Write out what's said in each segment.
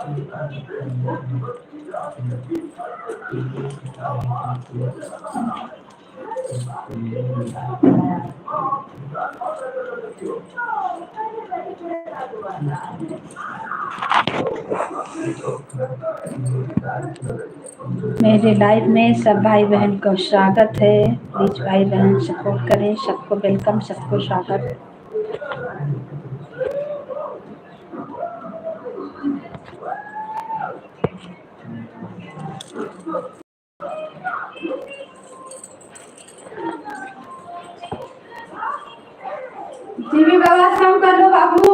मेरे लाइव में सब भाई बहन को स्वागत है। प्लीज भाई बहन सपोर्ट करें, सबको वेलकम, सबको स्वागत। टीवी का आवाज कम कर लो बाबू।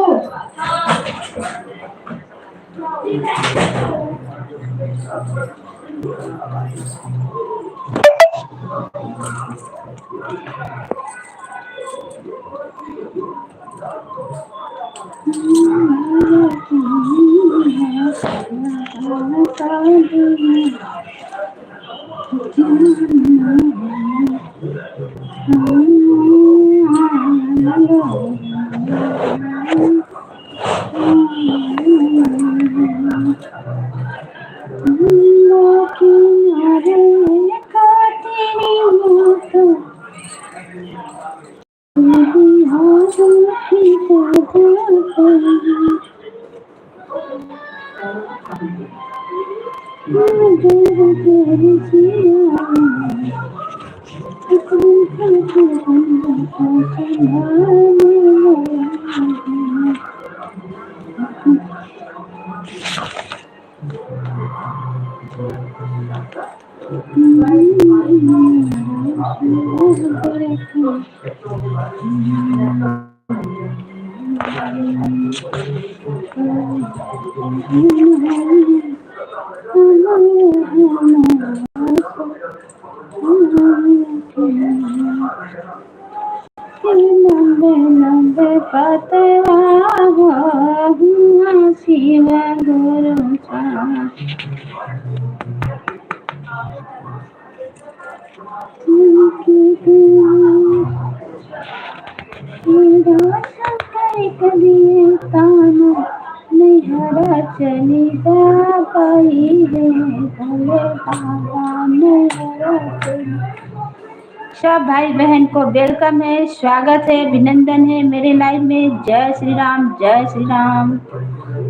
सब भाई बहन को वेलकम है, स्वागत है, अभिनंदन है मेरे लाइव में। जय श्री राम, जय श्री राम,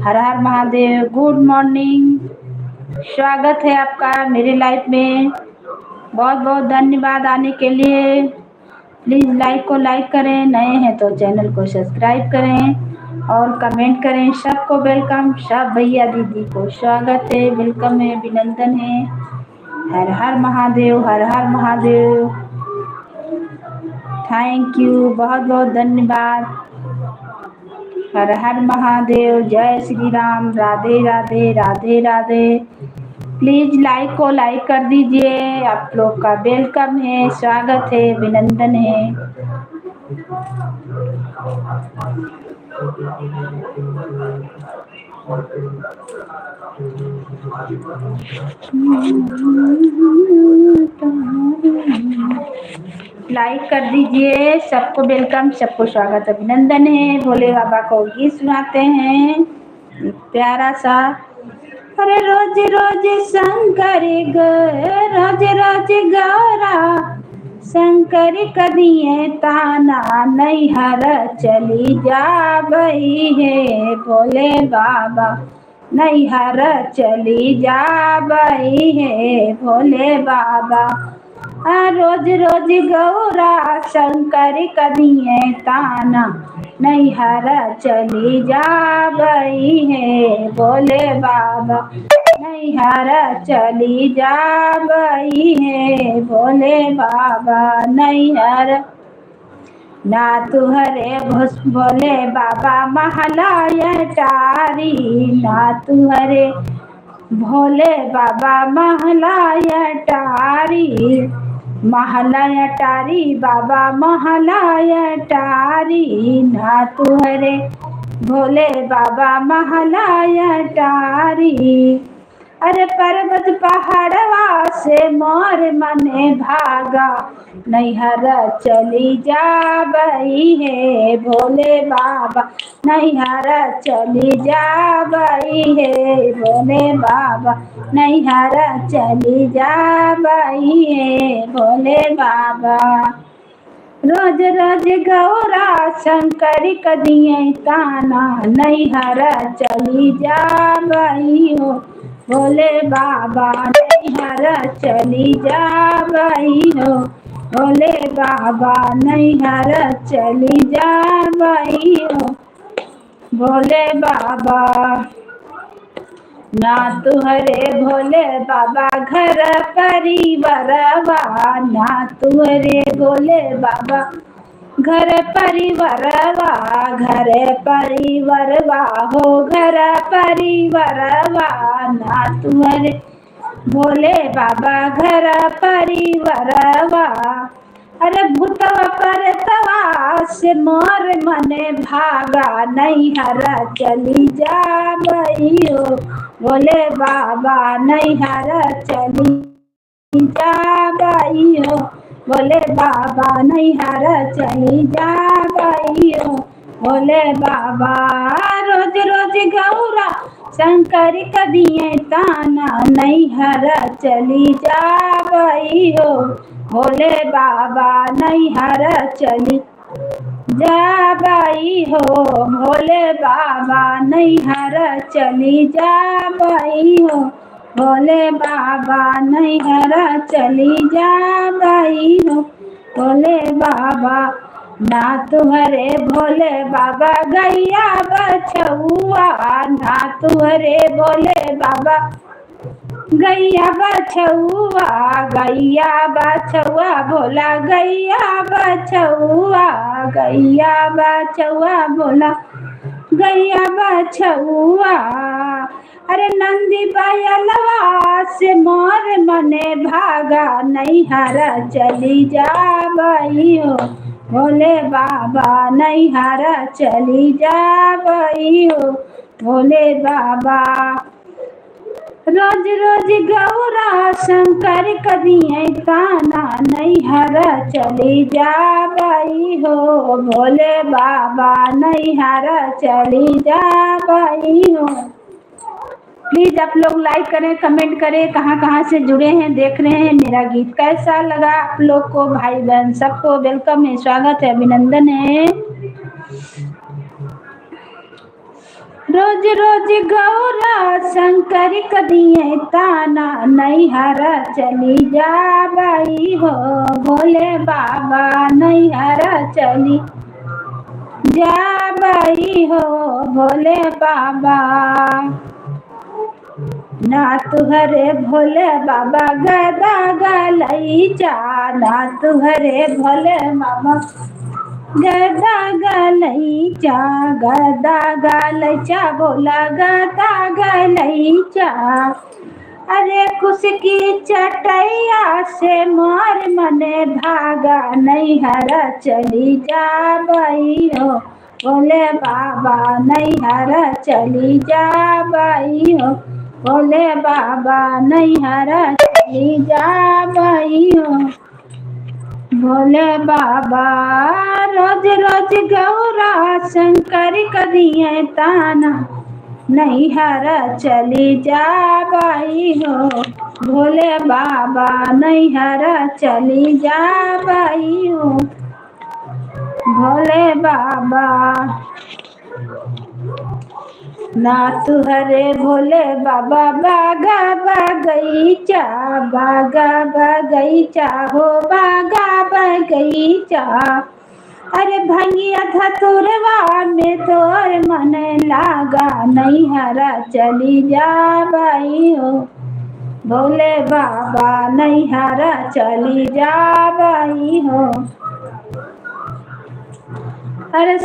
हर हर महादेव। गुड मॉर्निंग, स्वागत है आपका मेरे लाइव में। बहुत बहुत धन्यवाद आने के लिए। प्लीज़ लाइक को लाइक करें, नए हैं तो चैनल को सब्सक्राइब करें और कमेंट करें। सबको वेलकम, सब भैया दीदी को स्वागत है, वेलकम है, अभिनंदन है। हर हर महादेव, हर हर महादेव। थैंक यू, बहुत बहुत धन्यवाद। हर हर महादेव, जय श्री राम, राधे राधे, राधे राधे। प्लीज लाइक को लाइक कर दीजिए, आप लोग का वेलकम है, स्वागत है, अभिनंदन है। लाइक कर दीजिए, सबको वेलकम, सबको स्वागत, अभिनंदन है। भोले बाबा को गीत सुनाते हैं प्यारा सा। अरे रोज रोज शंकर रोज रोज गौरा शंकर कदिए ताना, नैहर चली जा बही है भोले बाबा, नैहर चली जा बही है भोले बाबा। रोज रोज गौरा शंकर कदिए ताना, नैहर चली जा बही है भोले बाबा, नैहर चली जा बही है भोले बाबा, नैहर। ना तुहरे भोले बाबा महलाया टारी, ना तुहरे भोले बाबा महलाया टारी, महलाया टारी बाबा महलाया टारी, ना तुहरे भोले बाबा महलाया टारी। अरे पर्वत पहाड़वा से मोर मने भागा, नैहर चली जाबई है भोले बाबा, नैहर चली जाबई है भोले बाबा, नैहर चली जाबई है भोले बाबा। रोज रोज गौरा शंकर कदिए ताना, नैहर चली जाबई हो भोले बाबा, नैहर चली जाबई हो भोले बाबा, नैहर चली जाबई हो भोले बाबा। ना तुहरे भोले बाबा घर परिवारवा, ना तुहरे भोले बाबा घर परिवारवा, घर परिवारवा हो घर परिवारवा, ना तुहरे भोले बाबा घर परिवारवा। अरे भूतवा परतवा से मोर मने भागा, नैहर चली जाबई हो भोले बाबा, नैहर चली जाबई हो भोले बाबा, नैहर चली जाबई हो भोले बाबा। रोज रोज गौरा शंकर कदिए ताना, नैहर चली जाबई हो भोले बाबा, नैहर चली जाबई हो भोले बाबा, नैहर चली जाबई हो भोले बाबा, नैहर चली जाबई हो भोले बाबा। ना तुहरे भोले बाबा गैया बछुआ, ना तुहरे भोले बाबा गैया बछुआ, गैया बछुआ भोला गैया बछुआ, गैया बछुआ भोला गैया बछुआ। अरे नंदी बयलवा से मोर मने भागा, नैहर चली जाबई हो भोले बाबा, नैहर चली जाबई हो भोले बाबा। रोज रोज गौरा शंकर कदिए ताना, नैहर चली जाबई हो भोले बाबा, नैहर चली जाबई हो। प्लीज आप लोग लाइक करें, कमेंट करें, कहाँ कहाँ से जुड़े हैं, देख रहे हैं, मेरा गीत कैसा लगा आप लोग को। भाई बहन सबको वेलकम है, स्वागत है, अभिनंदन है। रोज रोज गौरा शंकर कदिए ताना, नैहर चली जाबई हो भोले बाबा, नैहर चली जाबई हो भोले बाबा। ना तुहरे भोले बाबा गदा गलैचा, ना तुहरे भोले बाबा गदा गलैचा, गदा गलैचा भोला गदा गलैचा। अरे कुश की चटैया से मोर मने भागा, नैहर चली जाबई हो भोले बाबा, नैहर चली जाबई हो भोले बाबा, नैहर चली जाबई हो भोले बाबा। रोज रोज गौरा शंकर कदिए ताना, नैहर चली जाबई हो भोले बाबा, नैहर चली जाबई हो भोले बाबा। ना तुहरे भोले बाबा बागा बगैचा, बागा बगैचा हो बागा बगैचा। अरे भंगिया धतुरवा में तोर मन लागा, नैहर चली जाबई हो भोले बाबा, नैहर चली जाबई हो। अरे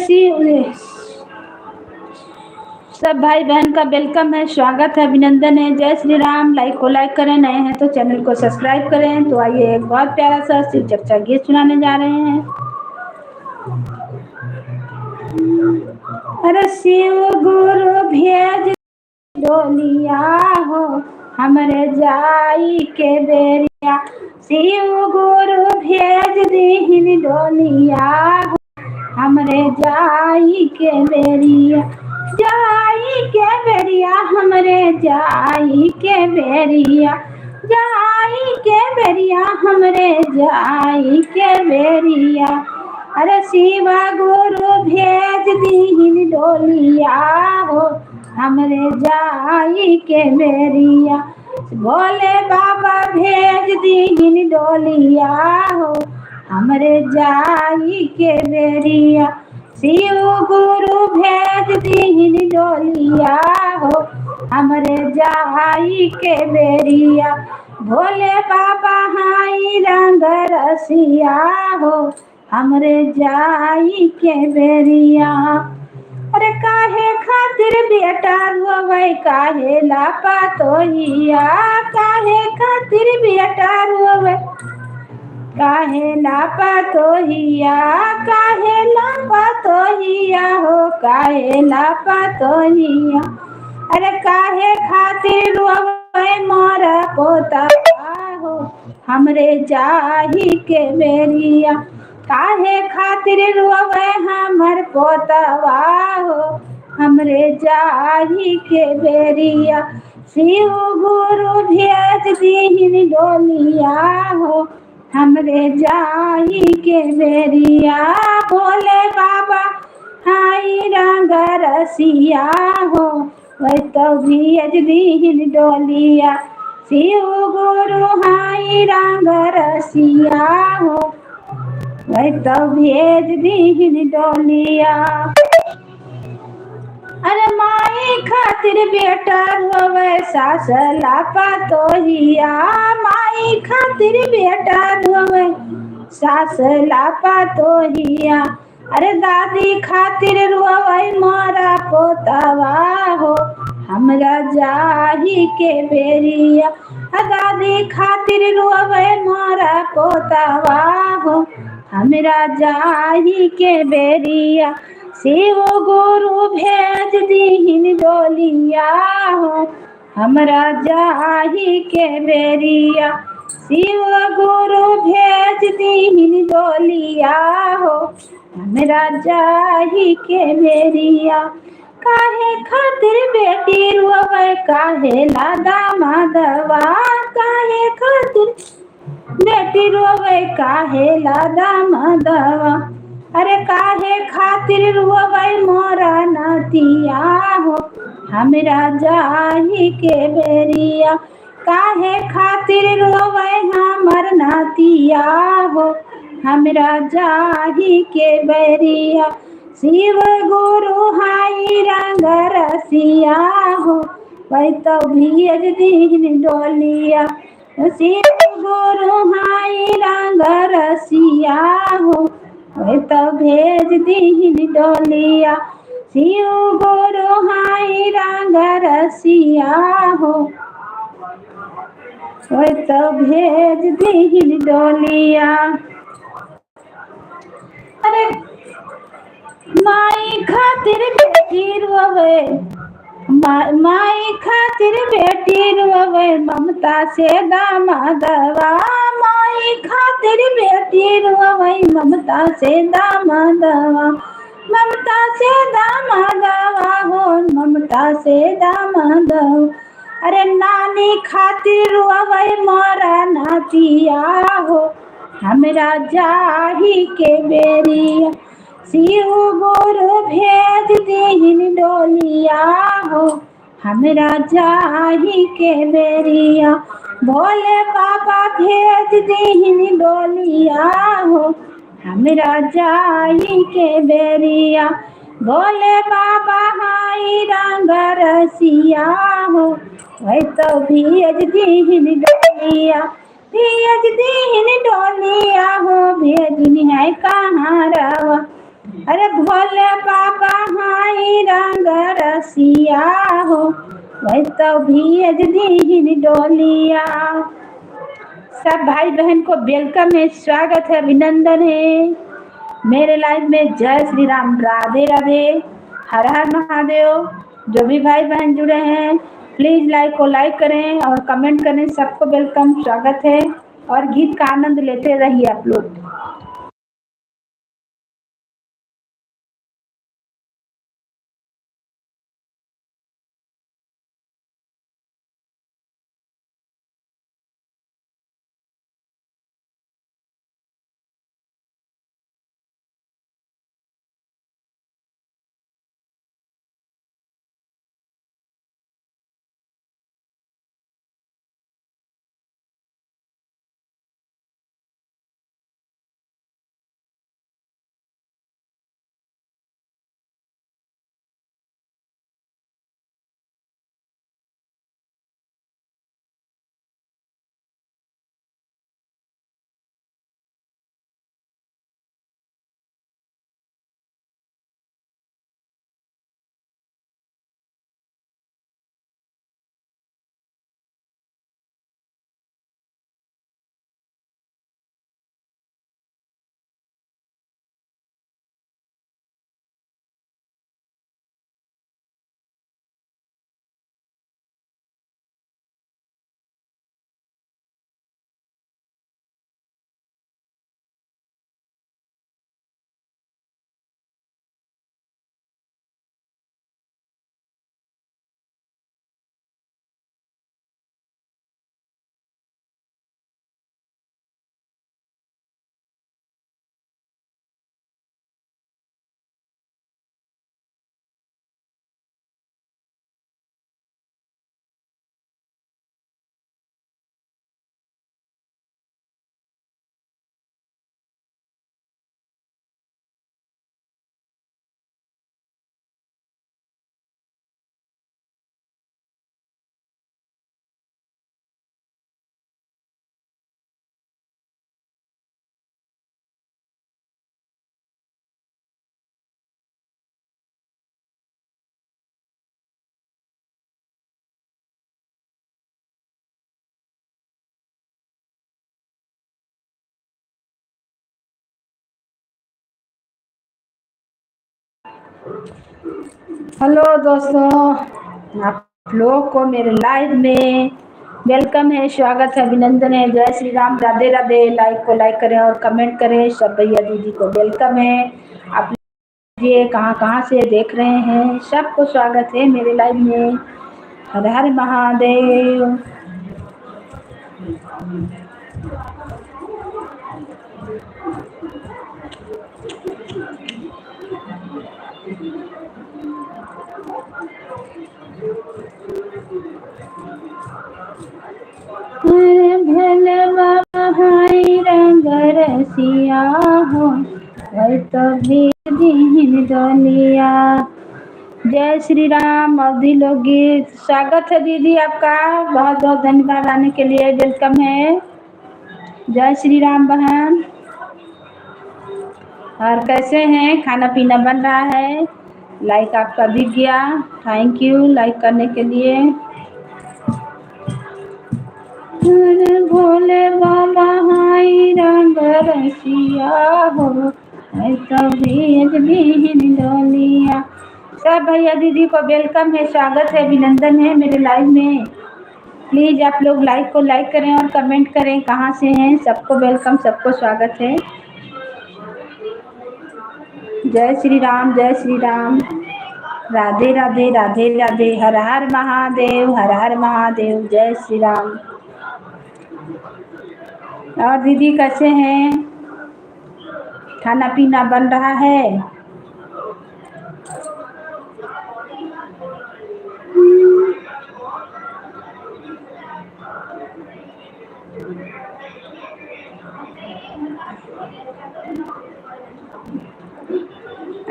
सब भाई बहन का वेलकम है, स्वागत है, अभिनंदन है, जय श्री राम। लाइक को लाइक करें, नए हैं तो चैनल को सब्सक्राइब करें। तो आइए एक बहुत प्यारा सा शिव चर्चा गीत सुनाने जा रहे हैं। अरे शिव गुरु भेज डोलिया हो, हमरे जाई के बेरिया शिव गुरु भेज दीहिन डोलिया हो हमरे जाई के बेरिया हमरे जाई के बेरिया हमरे जाई के बेरिया अरे शिवा गुरु भेज दीहिन डोलिया हो हमरे जाई के बेरिया भोले बाबा भेज दीहिन डोलिया हो हमरे जाई के बेरिया शिव गुरु भेज दीहिन डोलिया हो हमरे जाई के बेरिया भोले बाबा हाई रंग रसिया हो हमरे जाई के बेरिया अरे काहे खातिर बेटा रोवे काहे लापा तोहिया काहे खातिर बेटा रोवे काहे लापा तोहिया हो काहे लापा तोहिया अरे काहे खातिर रोवे मोरा पोता हो हमरे जाही के बेरिया काहे खातिर रोवे हमर पोतवा हो हमरे जाही के बेरिया शिव गुरु भेज दीहिन डोलिया हो हमरे जाही के बेरिया भोले बाबा हाई रंग रसिया हो वही तो भेज दीहिन डोलिया शिव गुरु हाई रंग रसिया हो वही तो भेज दीहिन डोलिया अरे माई खातिर बेटा रोवे सास लापा तोहिया माई खातिर बेटा रोवे सास लापा तोहिया अरे दादी खातिर रोवे मोरा पोतवा हो हमरा जाही के बेरिया दादी खातिर रोवे मोरा पोतवा हो हमरा जाही के बेरिया शिव गुरु भेज दीहिन डोलिया हो हमरा जाही के बेरिया शिव गुरु भेज दीहिन डोलिया हो हमरा जाही के बेरिया काहे खातिर बेटी रोवे काहे लादा माधवा काहे खातिर बेटी रोवे काहे लादा माधवा अरे काहे खातिर रोवे मोरा नातिया हो हमरा जाही के बेरिया काहे खातिर रोवे हमर नातिया हो हमरा जाही के बेरिया शिव गुरु हाई रंग रसिया हो वही तो भेज दीहिन डोलिया शिव गुरु हाई रंग रसिया हो वही तो भेज दीहिन डोलिया शिव गुरु हाई रंग रसिया हो वही तो भेज दीहिन डोलिया अरे माई खातिर बेटी रोवे माई खातिर बेटी रोवे ममता से दामादवा माई खातिर बेटी रोवे ममता से दामादवा ममता से दामादवा हो ममता से दामादवा अरे नानी खातिर रोवे मोरा नातिया हो हमरा जाही के बेरिया शिव गुरु भेज दीहिन डोलिया हो हमरा जाही के बेरिया भोले बाबा भेज दीहिन डोलिया हो हमरा जाही के बेरिया भोले बाबा हाई रंग रसिया हो वही तो भेज दीहिन डोलिया भेज दीहिन डोलिया हो भेजनी है कहाँ रवा अरे भोले बाबा हाई रंग रसिया हो वही तो भेज दीहिन डोलिया सब भाई बहन को वेलकम है स्वागत है अभिनंदन है मेरे लाइफ में जय श्री राम राधे राधे हर हर महादेव जो भी भाई बहन जुड़े हैं प्लीज लाइक को लाइक करें और कमेंट करें। सबको वेलकम, स्वागत है और गीत का आनंद लेते रहिए आप लोग। हेलो दोस्तों, आप लोग को मेरे लाइव में वेलकम है, स्वागत है, अभिनंदन है। जय श्री राम, राधे राधे। लाइक को लाइक करें और कमेंट करें। सब भैया दीदी को वेलकम है। आप ये कहाँ कहाँ से देख रहे हैं, सबको स्वागत है मेरे लाइव में। हर हर महादेव। भले बाबा हाय रंग रसिया हो, तो दीन डोलिया। जय श्री राम। अवधि लोकगीत। स्वागत है दीदी आपका, बहुत बहुत धन्यवाद आने के लिए, वेलकम है। जय श्री राम बहन। और कैसे हैं? खाना पीना बन रहा है। लाइक आपका दिख गया, थैंक यू लाइक करने के लिए। भोले बाबा हाय रंग रसिया हो, तभी दीन डोलिया। सब भैया दीदी को वेलकम है, स्वागत है, अभिनंदन है मेरे लाइव में। प्लीज आप लोग लाइक को लाइक करें और कमेंट करें कहाँ से हैं। सबको वेलकम, सबको स्वागत है। जय श्री राम, जय श्री राम। राधे राधे, राधे राधे। हर हर महादेव, हर हर महादेव। जय श्री राम। और दीदी कैसे हैं? खाना पीना बन रहा है।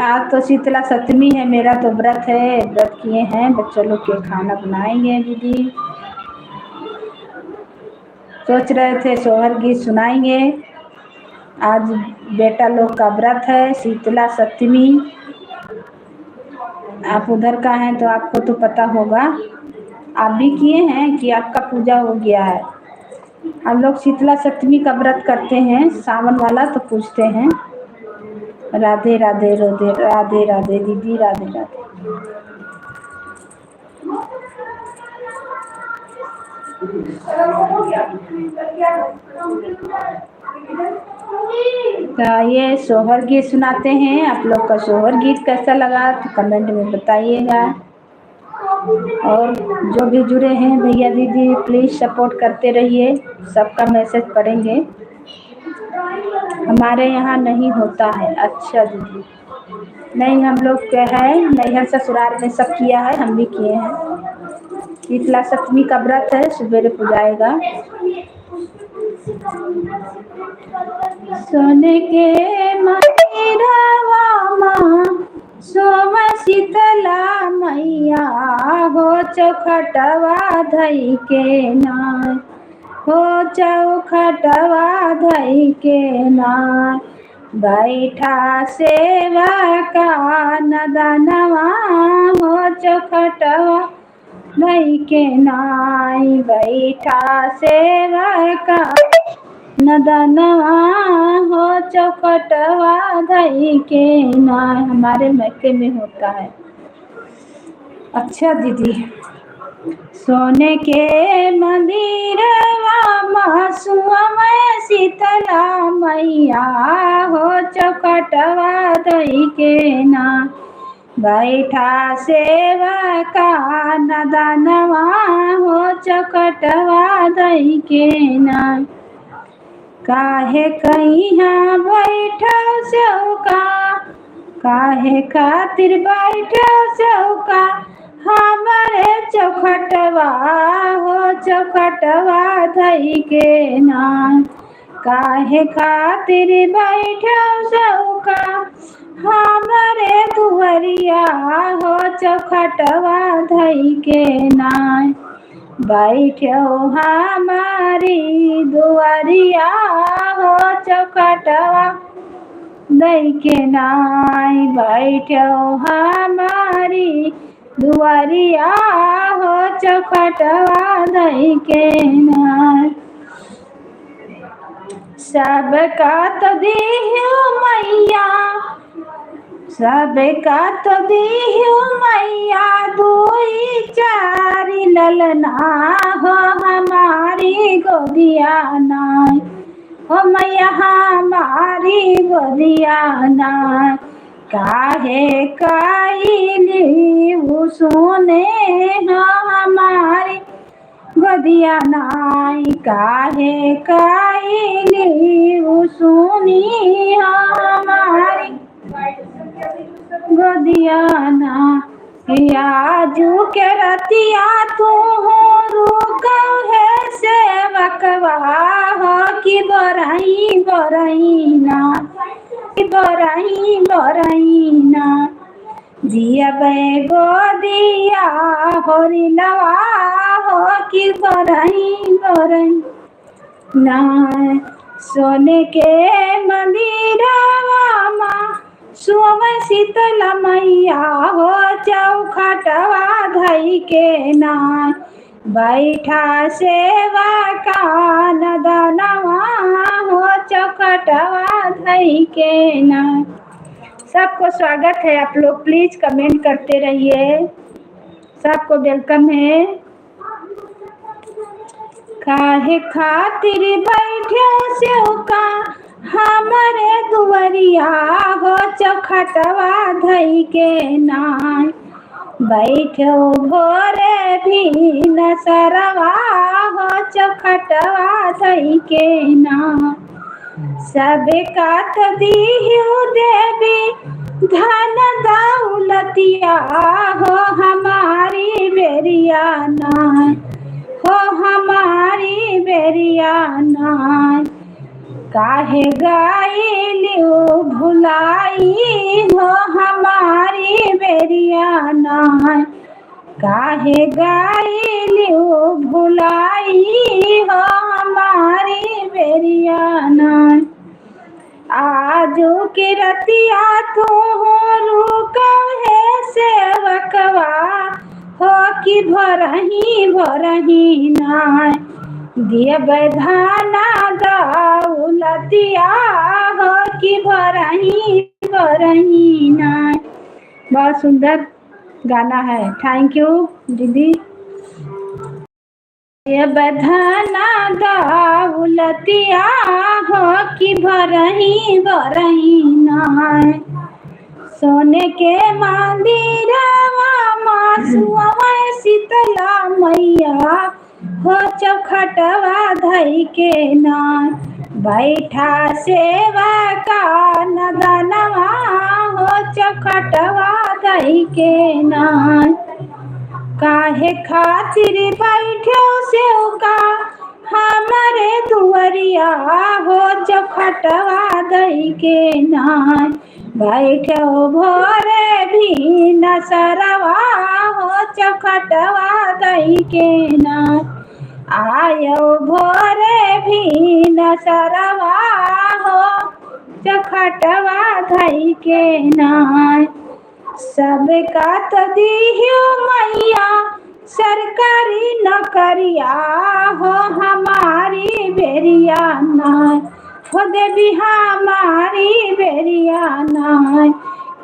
आज तो शीतला सप्तमी है, मेरा तो व्रत है, व्रत किए हैं। बच्चों लोग के खाना बनाएंगे दीदी। सोच रहे थे सोहर गीत सुनाएंगे। आज बेटा लोग का व्रत है, शीतला सप्तमी। आप उधर का हैं तो आपको तो पता होगा, आप भी किए हैं कि आपका पूजा हो गया है। हम लोग शीतला सप्तमी का व्रत करते हैं, सावन वाला, तो पूछते हैं। राधे राधे, राधे राधे, राधे दीदी, राधे राधे। तो ये सोहर गीत सुनाते हैं। आप लोग का सोहर गीत कैसा लगा तो कमेंट में बताइएगा। और जो भी जुड़े हैं भैया दीदी प्लीज़ सपोर्ट करते रहिए, सबका मैसेज पढ़ेंगे। हमारे यहाँ नहीं होता है। अच्छा दीदी, नहीं हम लोग क्या है नैहर ससुराल में सब किया है, हम भी किए हैं। शीतला सप्तमी का व्रत है, सवेरे पुजाएगा। सोने के मंदिरवा माँ सोम शीतला मैया हो चौखटवा धई के नाय, हो चौखटवा धई के नाय। बैठा सेवा का नदनवा हो चौखटवा धई के नाय, बैठा सेवा का नदनवा हो चौखटवा धई के नाय। हमारे मैके में होता है। अच्छा दीदी, सोने के मंदिरवा मासुआ में शीतला मैया हो चौखटवा धई के नाय, बैठा सेवा का नदनवा हो चौखटवा धई के नाय। काहे कहिया बैठो चौका, काहे खातिर बैठो चौका हमारे चौखटवा हो चौखटवा धई के नाय। काहे खातिर बैठो चौका हमारे दुवरिया हो चौखटवा धई के नाय। बैठो हमारी दुआरिया हो चौखटवा धई के नाय, बैठो हमारी दुआरिया हो चौखटवा धई के नाय। सबका तो दिहु मैया, सबका तो दिहु मैया दुई चारी ललना हो हमारी गोदिया नाय, हो मैया हमारी गोदिया नाय। काहे काइली सुने हो हमारी गोदिया नाय, काहे काइली सुनी हो हमारी गोदिया ना। आजू के रतिया तू हो रुका है सेवकवा हो कि बरही बरही ना, बरही बरही ना। दिया बे गोदिया होरी लवा हो कि बरही बरही ना। सोने के मंदिरवा माँ सोम शीतला मैया हो चौखटवा धई के नाय, बैठा सेवा का नदनवा हो चौखटवा धई के नाय। सबको स्वागत है। आप लोग प्लीज कमेंट करते रहिए, सबको वेलकम है। काहे खातिर बैठे सेवका हमारे दुवरिया हो चौखटवा धई के नाय, बैठो भोरे भी नसरवा हो चौखटवा धई के नाय। सबका तो दिहु देवी धन दौलतिया हो हमारी बेरिया नाय, हो हमारी बेरिया नाय। काहे गाइलियो भुलाई हो हमारी बेरिया नाय, काहे गाइलियो भुलाई हो हमारी बेरिया नाय। आजू की रतिया तू हो रुका है सेवकवा हो कि भरही भरही नाय। दिया बैधाना दौलतिया हो कि भरही भरही नाय। बहुत सुंदर गाना है। थैंक यू दीदी। ये बधाना दौलतिया हो कि भरही भरही नाय सोने के मंदिरवा मासुआ शीतला मैया हो चौखटवा धई के नाय बैठा सेवा का नदनवा हो चौखटवा धई के नाय काहे खातिर बैठो से का हमारे दुआरिया हो चौखटवा दई के नाय बैठो भोरे भी नसरवा हो चौखटवा दई के नाय आयो भोरे भी नसरवा हो चौखटवा दई के नाय सबका तो दियो मैया सरकारी नौकरिया हो हमारी बेरिया नाय हो देवी हमारी बेरिया नाय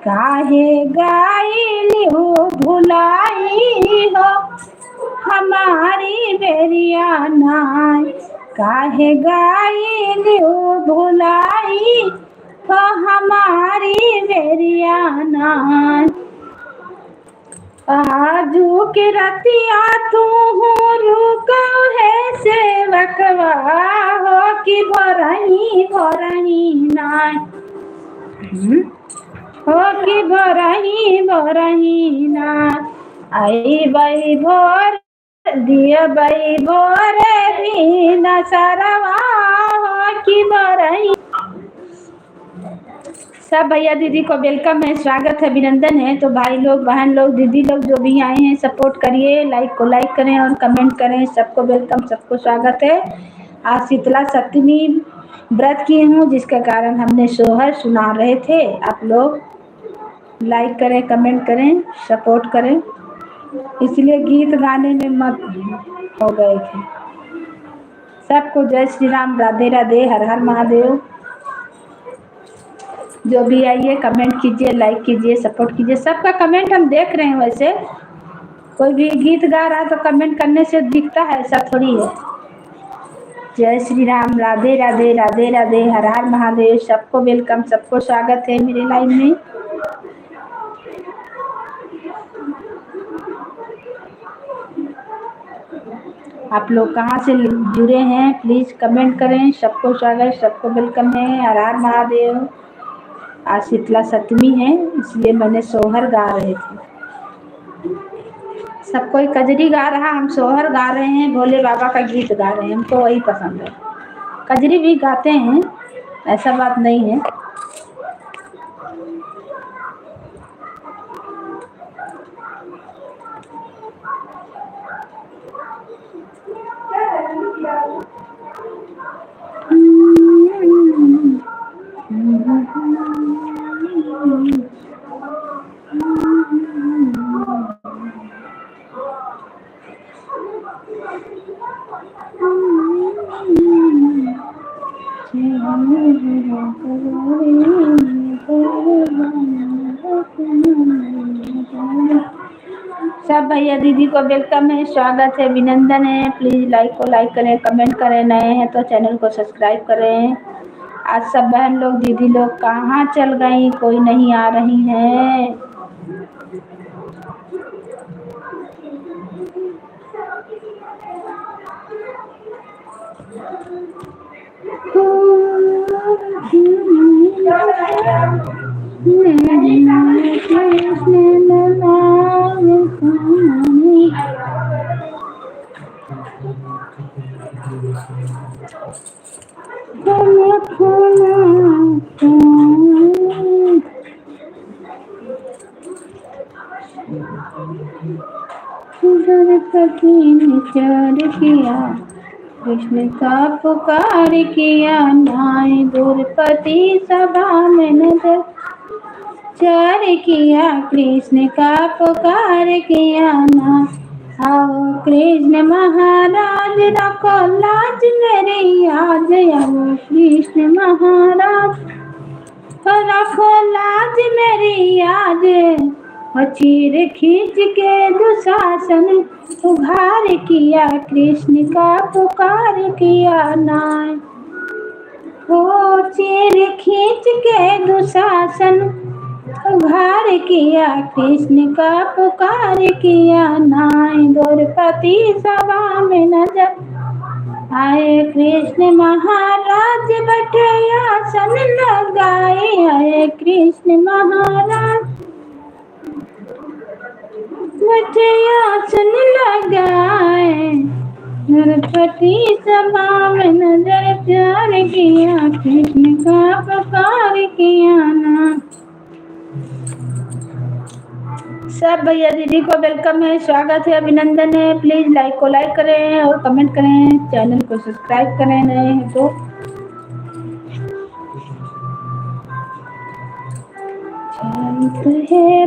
काहे गायली हो भुलाई हो हमारी बेरिया नाय काहे गायली हो भुलाई हो हमारी बेरिया नाय आजू के रतिया तू रुका है सेवकवा हो कि भरही भरही नाय हो कि भरही भरही नाय आई बई भोर दिया बई भोरे भी नसरवा हो कि भरही। सब भैया दीदी को वेलकम है, स्वागत है, अभिनंदन है। तो भाई लोग बहन लोग दीदी लोग जो भी आए हैं सपोर्ट करिए, लाइक को लाइक करें और कमेंट करें। सबको वेलकम, सबको स्वागत है। आज शीतला सप्तमी व्रत की हूँ जिसके कारण हमने सोहर सुना रहे थे। आप लोग लाइक करें, कमेंट करें, सपोर्ट करें, इसलिए गीत गाने में मत हो गए थे। सबको जय श्री राम, राधे राधे, हर हर महादेव। जो भी आइए कमेंट कीजिए, लाइक कीजिए, सपोर्ट कीजिए। सबका कमेंट हम देख रहे हैं। वैसे कोई भी गीत गा रहा है तो कमेंट करने से दिखता है, ऐसा थोड़ी है। जय श्री राम, राधे राधे, राधे राधे, हर हर महादेव। सबको वेलकम, सबको स्वागत है मेरे लाइव में। आप लोग कहाँ से जुड़े हैं प्लीज कमेंट करें। सबको स्वागत, सबको वेलकम है, हर हर महादेव। आज शीतला सप्तमी है इसलिए मैंने सोहर गा रहे थे। सब कोई कजरी गा रहा, हम सोहर गा रहे हैं, भोले बाबा का गीत गा रहे हैं। हमको वही पसंद है। कजरी भी गाते हैं, ऐसा बात नहीं है। सब भैया दीदी को वेलकम है, स्वागत है, अभिनंदन है। प्लीज लाइक को लाइक करें, कमेंट करें, नए हैं तो चैनल को सब्सक्राइब करें। आज सब बहन लोग दीदी लोग कहाँ चल गई, कोई नहीं आ रही है। प्यार किया कृष्ण का पुकार किया, नाय द्रौपदी सभा में नजर चार किया। कृष्ण का पुकार किया ना, आओ कृष्ण महाराज रखो लाज मेरी याद, आओ कृष्ण महाराज रखो लाज मेरी याद। और चीर खींच के दुशासन उघार किया, कृष्ण का पुकार किया नाय। हो चीर खींच के दुशासन उघार किया, कृष्ण का पुकार किया नाय। द्रौपदी सभा में नजर आए, कृष्ण महाराज बैठे आसन लगाए। आए कृष्ण महाराज बैठे आसन लगाए। द्रौपदी सभा में नजर प्यार किया, कृष्ण का पुकार किया ना। सब भैया दीदी को वेलकम है, स्वागत है, अभिनंदन है। प्लीज लाइक को लाइक करें और कमेंट करें, चैनल को सब्सक्राइब करें नए हैं तो। है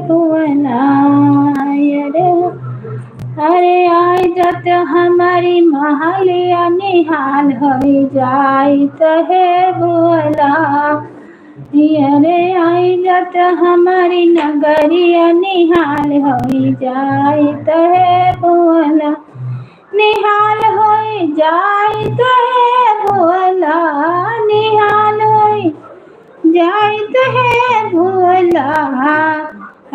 अरे आई जत हमारी महालिया निहाल हो जाइत है बोला। अरे आई जत हमारी नगरिया निहाल हो जाइत है बोला। निहाल हो जाइत है बोला, निहाल हो जाइत है भोला।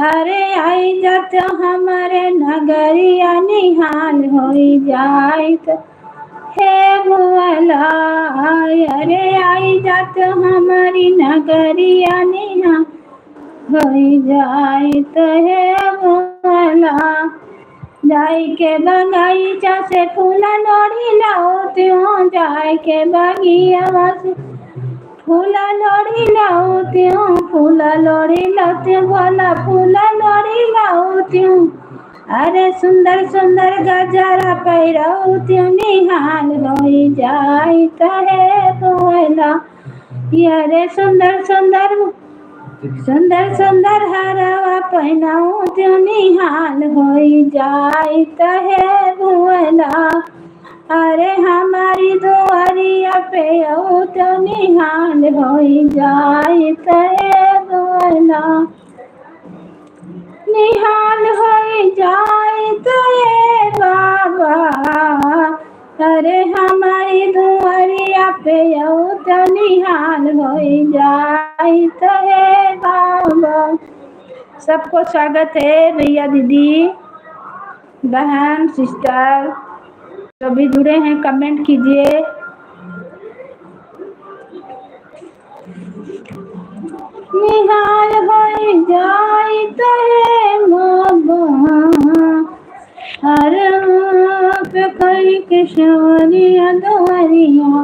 अरे आई जत हमारे नगरिया निहाल हो जाइत है भोला। अरे आई जत हमारी नगरिया निहाल हो जाइत है भोला। जाय के बगीचा से फूला लोड़ी लाओ त्यों, जाय के बगिया से फूला लोड़ी लाओ त्यों, फूला लोड़ी लाओ भोला, फूला लोड़ी लाओ त्यों। अरे सुंदर सुंदर गजरा पैराओ त्यों, निहाल हो जाइत है भोला। अरे सुंदर सुंदर सुंदर सुंदर हरवा पहनाओ त्यों, निहाल हो जाइत है भोला। अरे हमारी दुआरिया पे आओ तो निहाल हो जाइत है भोला। निहाल हो जाइत है बाबा। अरे हमारी दुआरिया पे आओ तो निहाल हो जाइत है बाबा। सबको स्वागत है भैया दीदी बहन सिस्टर, जो भी जुड़े हैं कमेंट कीजिए। निहाल हो जाइत है बाबा। हर पे कई किशोरिया दुआरिया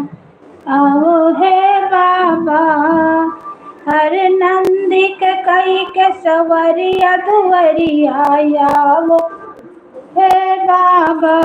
आओ है बाबा। हर नंदी के कई के सवरिया दुआरिया आओ है बाबा।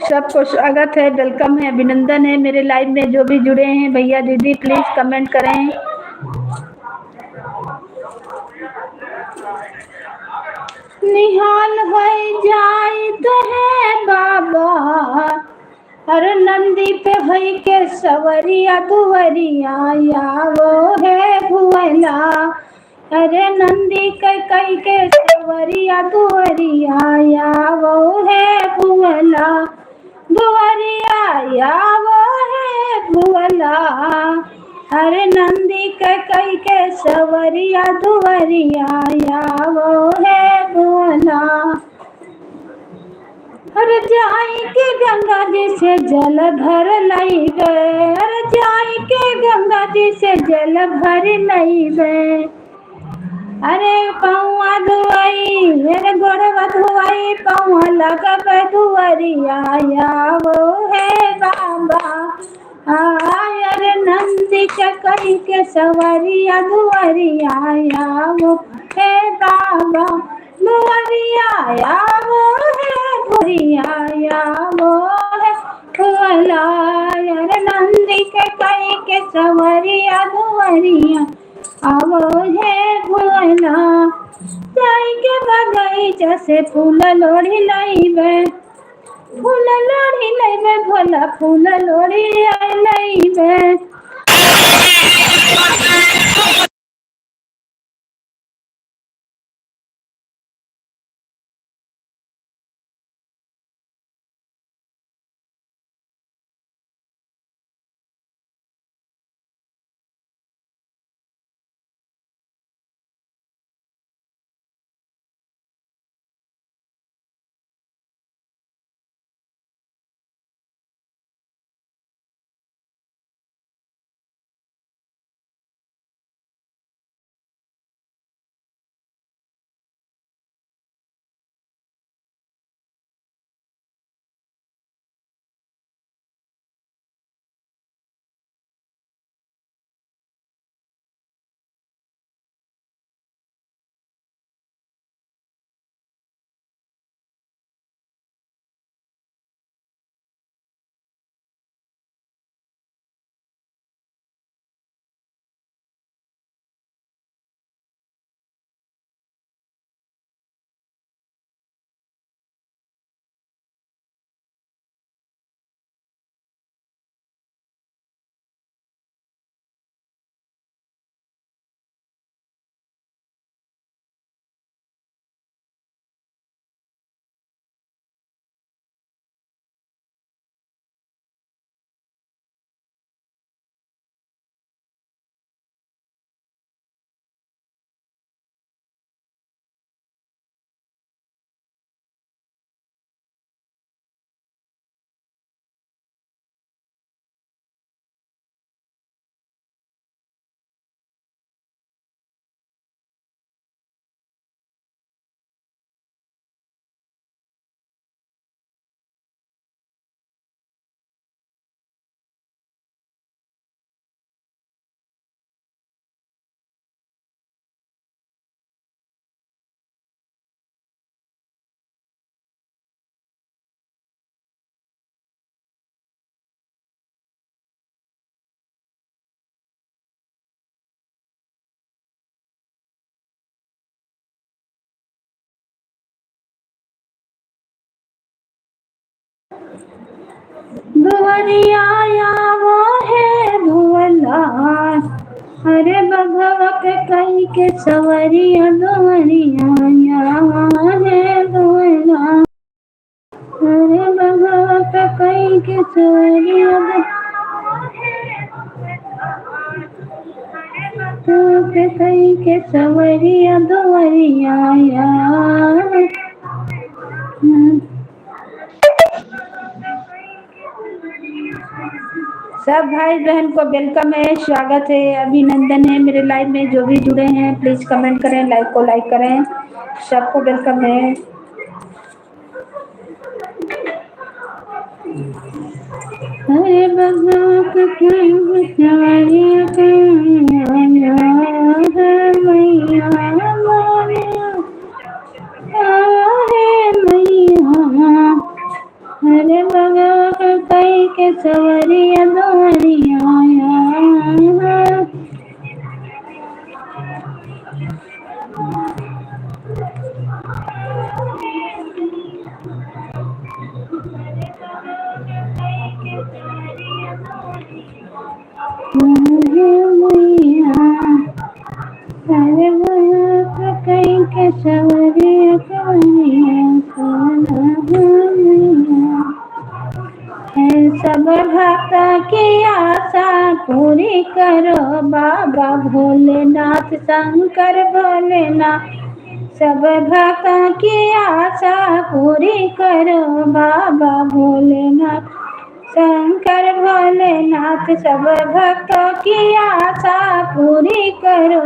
सबको स्वागत है, वेलकम है, अभिनंदन है। मेरे लाइव में जो भी जुड़े हैं भैया दीदी प्लीज कमेंट करें। निहाल हो जाइत है बाबा। हर नंदी पे भई के सवरिया दुवरिया आवो है भुवला। अरे नंदी के कई के सवरिया दुवरिया आवो है भुवला। दुवरिया आवो है भुवला। अरे नंदी के कई के सवरिया दुवरिया आवो है भुवला। अरे जाई के गंगा जी से जल भर लईबे। अरे जाई के गंगा जी से जल भर लईबे। अरे पौआ धुआई अरे गोड़वा धुआई पौआ लगब धुअरिया वो है बाबा आय अरे नंदी के कही के सवरिया धुअरिया वो है बाबा धुअरिया वो है धुअरिया वो है धुअला अरे नंदी के कही के सवरिया धुअरिया आवो है भोला जाई के बगीचा से फूल लोढ़ी लाइबे भोला फूल लोढ़ी लाइबे धुअरिया वो है भोला अरे बघवा के कही के सवरिया धुअरिया है भोला अरे बघवा के कही के सवरिया के कही के सवरिया धुअरिया सब भाई बहन को वेलकम है, स्वागत है, अभिनंदन है मेरे लाइव में। जो भी जुड़े हैं प्लीज कमेंट करें, लाइक को लाइक करें, सबको वेलकम है। अरे अरे बगा कई के सवरिया दोरिया अरे बगा कई के सवरिया सब भक्त की आशा पूरी करो बाबा भोलेनाथ शंकर भोलेनाथ। सब भक्त की आशा पूरी करो बाबा भोलेनाथ शंकर भोलेनाथ। सब भक्तों की आशा पूरी करो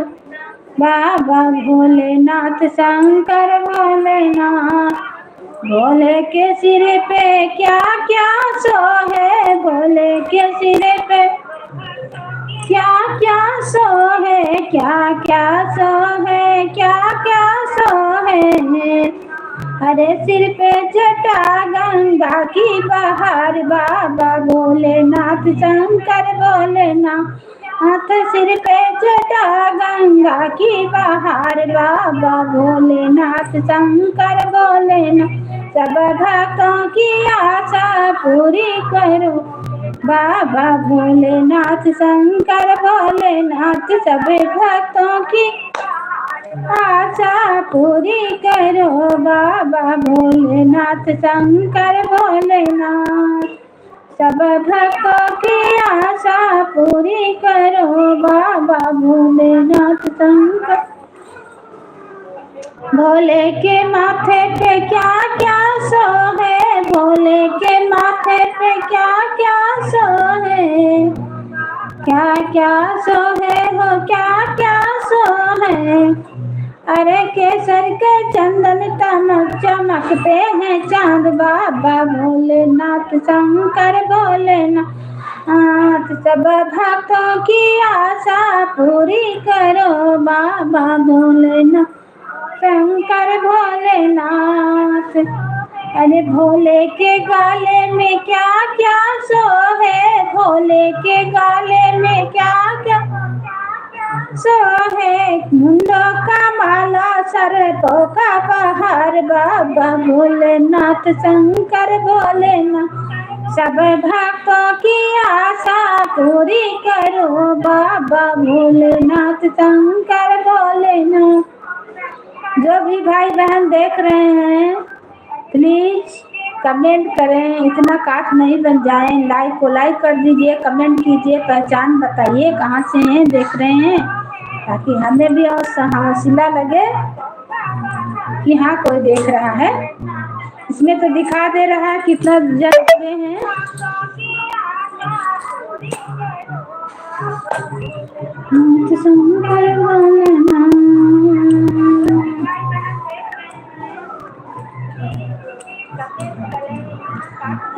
बाबा भोलेनाथ शंकर भोलेनाथ। भोले के सिर पे क्या क्या सोहे, भोले के सिर पे क्या क्या सोहे, क्या क्या सोहे, क्या क्या सोहे। अरे सिर पे जटा गंगा की बहार, बाबा भोलेनाथ शंकर भोलेनाथ। हाथ सिर पे जटा गंगा की बहार, बाबा भोलेनाथ शंकर भोलेनाथ। सब भक्तों की आशा पूरी करो, बाबा भोलेनाथ शंकर भोलेनाथ। सभी भक्तों की आशा पूरी करो, बाबा भोलेनाथ शंकर भोलेनाथ। सब भक्तों की आशा पूरी करो, बाबा भोलेनाथ शंकर। भोले के माथे पे क्या क्या सोहे, भोले के माथे पे क्या क्या सोहे, क्या क्या सोहे हो, क्या क्या सोहे। अरे केसर के चंदन तमक चमकते हैं चांद, बाबा भोलेनाथ शंकर भोलेनाथ। सब भक्तों की आशा पूरी करो, बाबा भोलेनाथ शंकर भोलेनाथ। अरे भोले के गाले में क्या क्या सोहे, भोले के गाले में क्या क्या सोहे। मुंडों का माला सरपों का बहार, बाबा भोलेनाथ शंकर भोलेनाथ। सब भक्तों की आशा पूरी करो, बाबा भोलेनाथ शंकर भोलेनाथ। जो भी भाई बहन देख रहे हैं प्लीज कमेंट करें, इतना काठ नहीं बन जाए। लाइक को लाइक कर दीजिए, कमेंट कीजिए, पहचान बताइए कहाँ से हैं, देख रहे हैं, ताकि हमें भी और हौसला लगे कि हाँ कोई देख रहा है। इसमें तो दिखा दे रहा है कितना जन जुड़े हैं।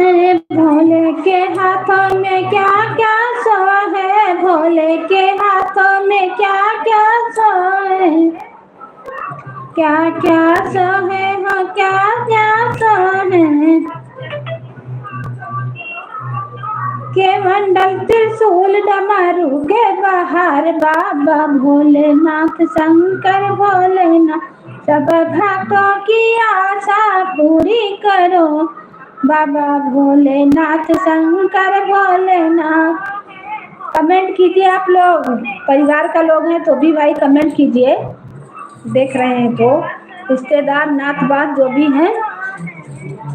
अरे भोले के हाथों में क्या क्या सोहे, भोले के हाथों में क्या क्या सोहे, क्या क्या सोहे हो, क्या क्या सोहे। के मंडल त्रिशूल डमरू के बहार, बाबा भोलेनाथ शंकर भोलेनाथ। सब भक्तों की आशा पूरी करो, बाबा भोलेनाथ शंकर भोलेनाथ। कमेंट कीजिए आप लोग, परिवार का लोग हैं तो भी भाई कमेंट कीजिए, देख रहे हैं तो रिश्तेदार नात बात जो भी हैं।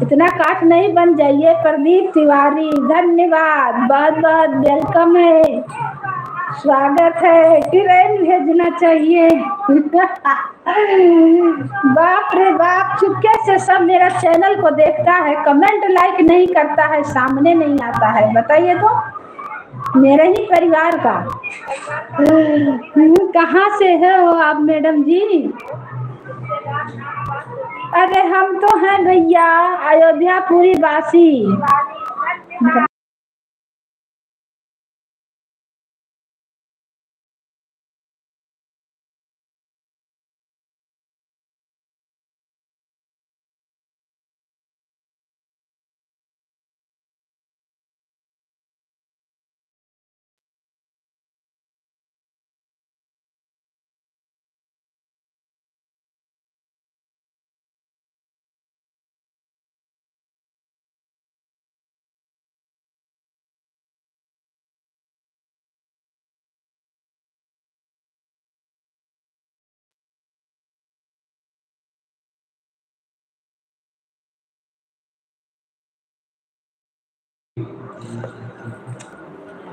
इतना काठ नहीं बन जाइए। प्रदीप तिवारी धन्यवाद, बहुत बहुत वेलकम है, स्वागत है। ट्रेन भेजना चाहिए। बाप रे बाप, चुपके से सब मेरा चैनल को देखता है, कमेंट लाइक नहीं करता है, सामने नहीं आता है। बताइए तो, मेरे ही परिवार का। कहाँ से है वो आप मैडम जी? अरे हम तो हैं भैया अयोध्या पूरी वासी।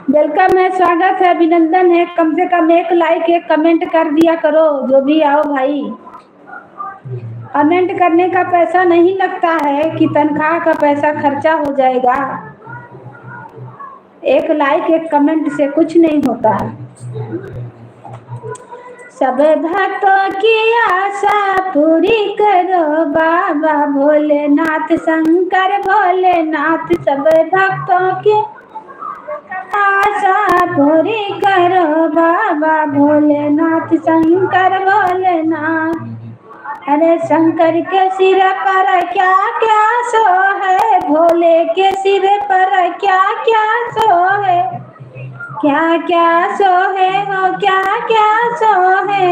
वेलकम है, स्वागत है, अभिनंदन है। कम से कम एक लाइक एक कमेंट कर दिया करो, जो भी आओ भाई। कमेंट करने का पैसा नहीं लगता है कि तनख्वाह का पैसा खर्चा हो जाएगा। एक लाइक एक कमेंट से कुछ नहीं होता है। सब भक्तों की आशा पूरी करो बाबा भोलेनाथ शंकर भोलेनाथ। सब भक्तों की आशा पूरी करो बाबा भोलेनाथ शंकर भोलेनाथ। अरे शंकर के सिर पर क्या क्या सो है, भोले के सिर पर क्या क्या सो है, क्या क्या सो है हो, क्या क्या सो है।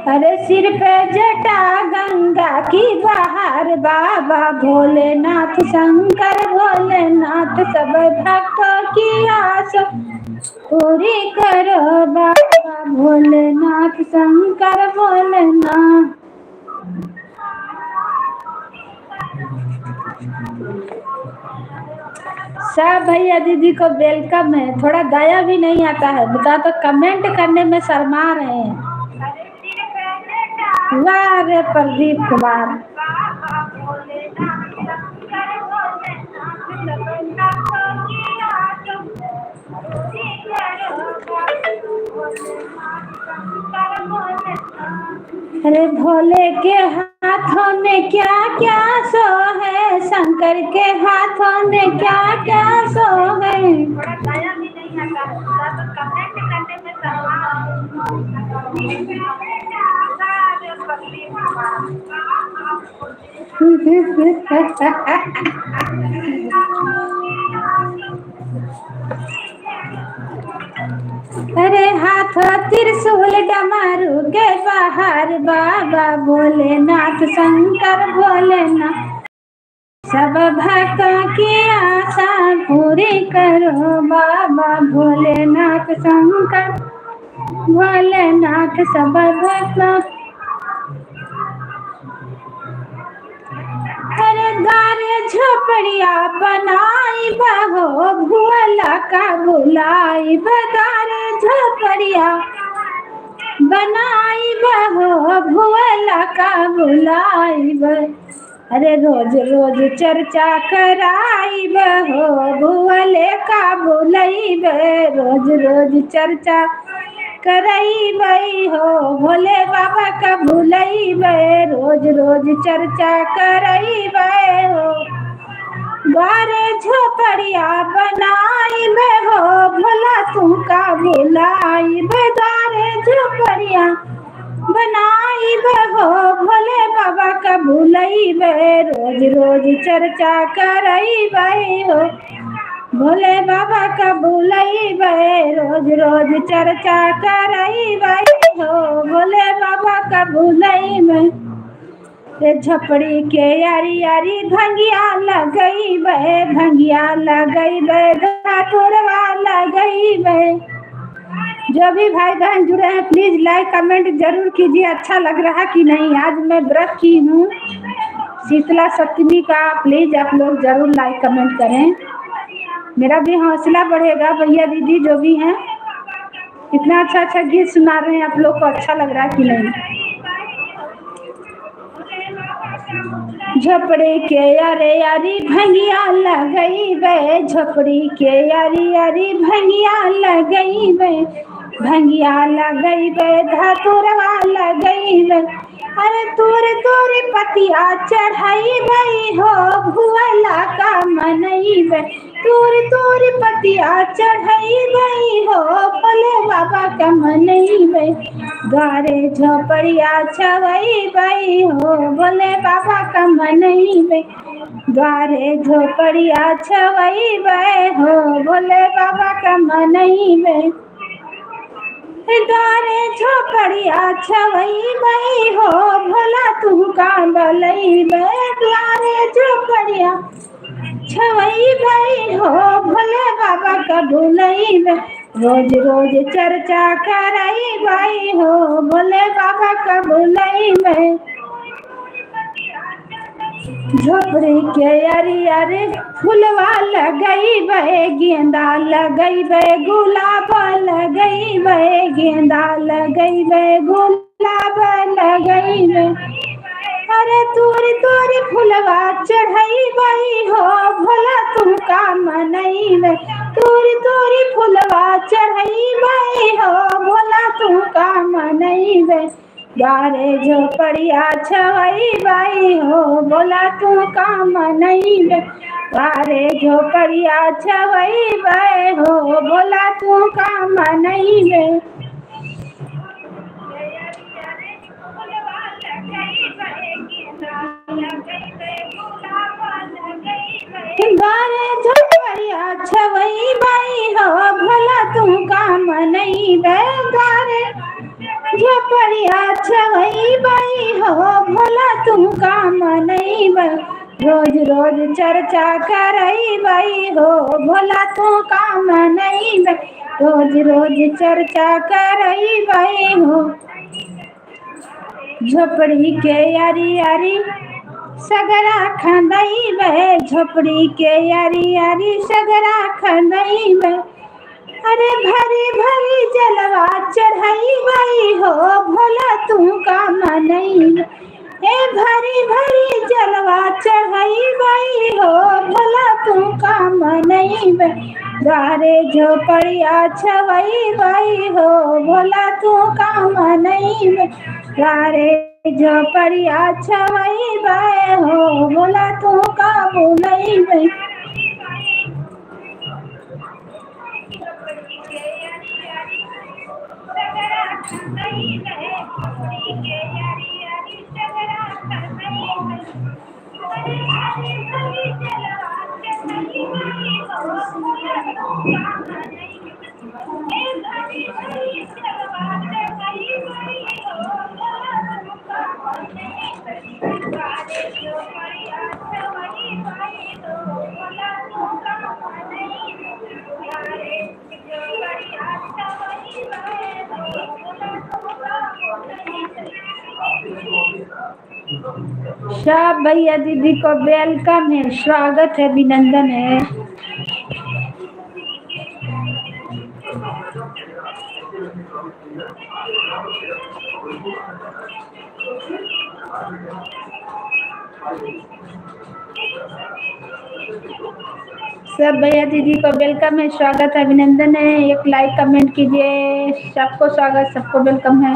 अरे सिर पे जटा गंगा की बहार बाबा भोलेनाथ शंकर भोलेनाथ। सब भक्तों की आस पूरी करो बाबा भोलेनाथ शंकर भोलेनाथ। सब भैया दीदी को वेलकम है। थोड़ा दया भी नहीं आता है, बता तो कमेंट करने में शर्मा रहे हैं। वाह रे प्रदीप कुमार। अरे भोले के हाथों में क्या क्या सो है, शंकर के हाथों में क्या क्या सो है। अरे हाथ त्रिशूल डमरू के बाहर बाबा भोलेनाथ शंकर भोलेनाथ। सब भक्तों की आशा पूरी करो बाबा भोलेनाथ शंकर भोलेनाथ। सब भक्तों अरे गारे झोपड़िया बनाई बहो भोला का बुलाई, बदारे झोपड़िया बनाई बहो भोला का बुलाई। अरे रोज रोज चर्चा कराई बहो भोले का बुलाई, रोज रोज चर्चा करई बई हो भोले बाबा का भूलई बे, रोज रोज चर्चा करई बे हो। बारे झोपड़िया बनाई बे हो भोला तू का भुलाई, बेदारे झोपड़िया बनाई बे हो भोले बाबा का भूलई बे, रोज रोज चर्चा करई बे हो भोले बाबा का भूलई बे, रोज रोज चर्चा करई बे हो भोले बाबा का भूलई बे। झपड़ी के यारी यारी भंगिया लगई बे, भंगिया लगई बे, धतुरवा लगई बे। जो भी भाई बहन जुड़े हैं प्लीज लाइक कमेंट जरूर कीजिए, अच्छा लग रहा कि नहीं। आज मैं व्रत की हूँ शीतला सप्तमी का, प्लीज आप लोग जरूर लाइक कमेंट करें, मेरा भी हौसला बढ़ेगा। भैया दीदी जो भी हैं इतना अच्छा अच्छा गीत सुना रहे हैं, आप लोग को अच्छा लग रहा है कि नहीं। झोपड़ी के यारे यारी भंगिया लगई बे, झोपड़ी के यारी यारी भंगिया लगई बे, भंगिया लगई बे, धतुरवा लगई बे। अरे तूर तूर पतिया चढ़ाई बई हो भुवला का मनई बे, तूर तूर पतिया चढ़ाई बई हो भोले बाबा का मनई बे, गारे झोपड़िया छवई बई हो भोले बाबा का मनई बे, गारे झोपड़िया छवई बई हो भोले बाबा का मनई बे, गारे झोपड़िया छवई बई हो भोला तू का बलई बे, गारे झोपड़िया छवई बई हो भोले बाबा का भूलई बे, रोज रोज चर्चा करई बई हो भोले बाबा का भूलई बे। झोपड़ी के यारी यारे फुलवा लगई बे, गेंदा लगई बे, गुलाब लगई बे, गेंदा लगई बे, गुलाब लगई बे। अरे तोरी तोरी फुलवा चढ़ई बई हो, भोला तुम का मनई बे। तोरी तोरी फुलवा चढ़ई बई हो, भोला तुम का मनई बे। गारे झोपड़िया छवई बाई हो, बोला तू काम नहीं बे। गारे झोपड़िया छवई बाई हो, बोला तू काम नहीं बे। गारे झोपड़िया छवई बाई हो, भोला तू काम नहीं बे। गारे झोपड़िया छवई बाई हो, भोला तुम काम नहीं बे। रोज रोज चर्चा करई बाई हो, भोला तू काम नहीं बे। रोज रोज चर्चा करई बाई हो। झोपड़ी के यारी यारी सगरा खंदई बे, झोपड़ी के यारी यारी सगरा खंदई बे। अरे भरी भरी जलवा चढ़ाई बाई हो, भोला तू काम नहीं बे। ए भरी भरी जलवा चढ़ाई बाई हो, भोला तू काम नहीं बे। गारे झोपड़िया छवई बाई हो, भोला तू काम नहीं बे। गारे झोपड़िया छवई बाई हो, भोला तू काम नहीं बे। सब भैया दीदी को वेलकम है, स्वागत है, अभिनंदन है। सब भैया दीदी को वेलकम है, स्वागत है, अभिनंदन है। एक लाइक कमेंट कीजिए। सबको स्वागत, सबको वेलकम है।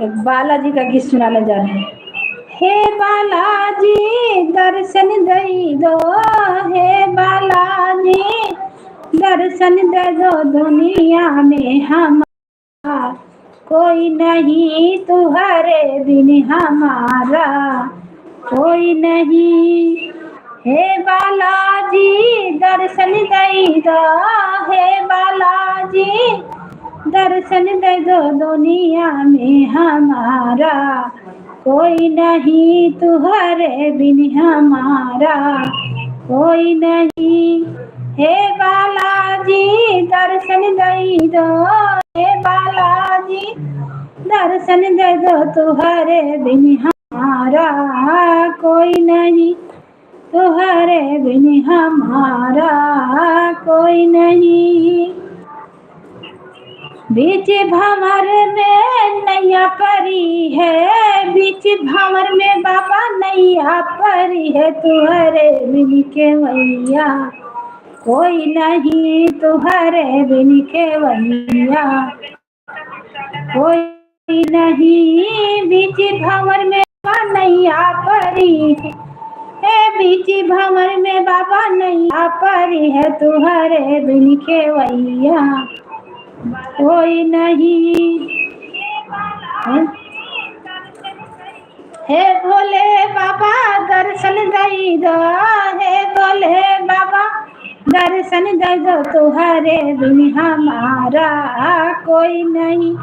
एक बालाजी का गीत सुनाने जा रहे हैं। हे बालाजी दर्शन दई दो, हे बालाजी दर्शन दे दो, दुनिया में हमारा कोई नहीं, तुम्हारे बिन हमारा कोई नहीं। हे बालाजी दर्शन दई दो, हे बालाजी दर्शन दे दो, दुनिया में हमारा कोई नहीं, तुम्हारे बिन हमारा कोई नहीं। हे बालाजी दर्शन दई दो, हे बालाजी दर्शन दे दो, तुम्हारे बिन हमारा कोई नहीं, तुम्हारे बिन हमारा कोई नहीं। बीच भंवर में नैया परी है, बीच भंवर में बाबा नैया परी है, तुम्हारे बिन केवैया कोई नहीं, तुम्हारे बिन केवैया कोई नहीं। बीच भंवर में बाबा नैया परी है, बीच भंवर में बाबा नैया परी है, तुम्हारे बिन केवैया कोई नहीं। हे भोले बाबा दर्शन दई दो, हे भोले बाबा दर्शन दे दो, तुम्हारे बिन हमारा कोई नहीं,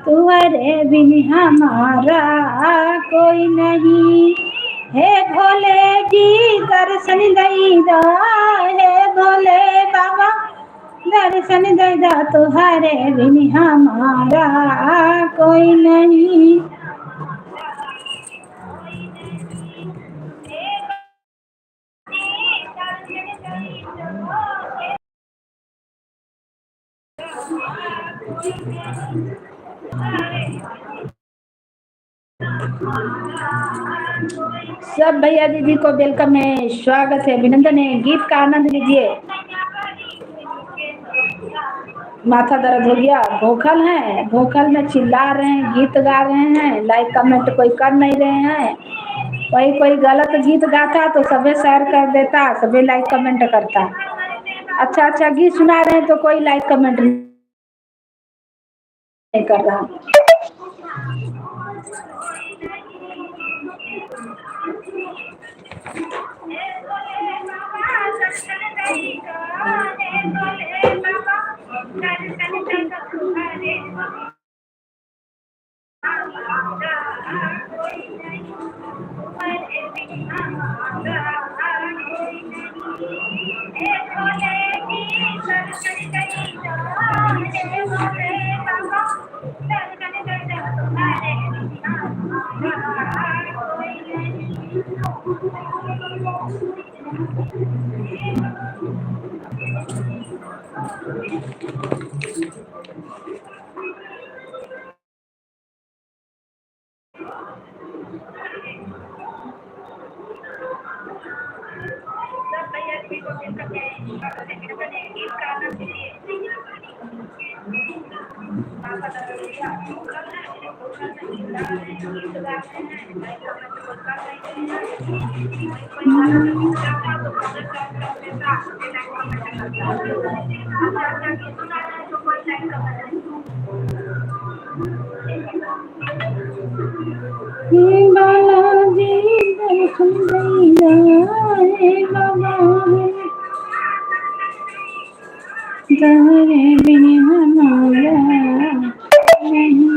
तुम्हारे बिन हमारा कोई नहीं। हे भोले जी दर्शन दई दो, हे भोले बाबा दर्शन दर्शन देगा तुम्हारे बिन हमारा कोई नहीं। सब भैया दीदी को वेलकम है, स्वागत है, अभिनंदन है। गीत का आनंद लीजिए। माथा दर्द हो गया, भूखल है, भूखल में चिल्ला रहे हैं, गीत गा रहे हैं, लाइक कमेंट कोई कर नहीं रहे हैं। कोई गलत गीत गाता तो सबे शेयर कर देता, सबे लाइक कमेंट करता। अच्छा अच्छा गीत सुना रहे हैं तो कोई लाइक कमेंट नहीं कर रहा। बालाजी दर्शन देगा बाबा तहरे बिन हमारा नहीं,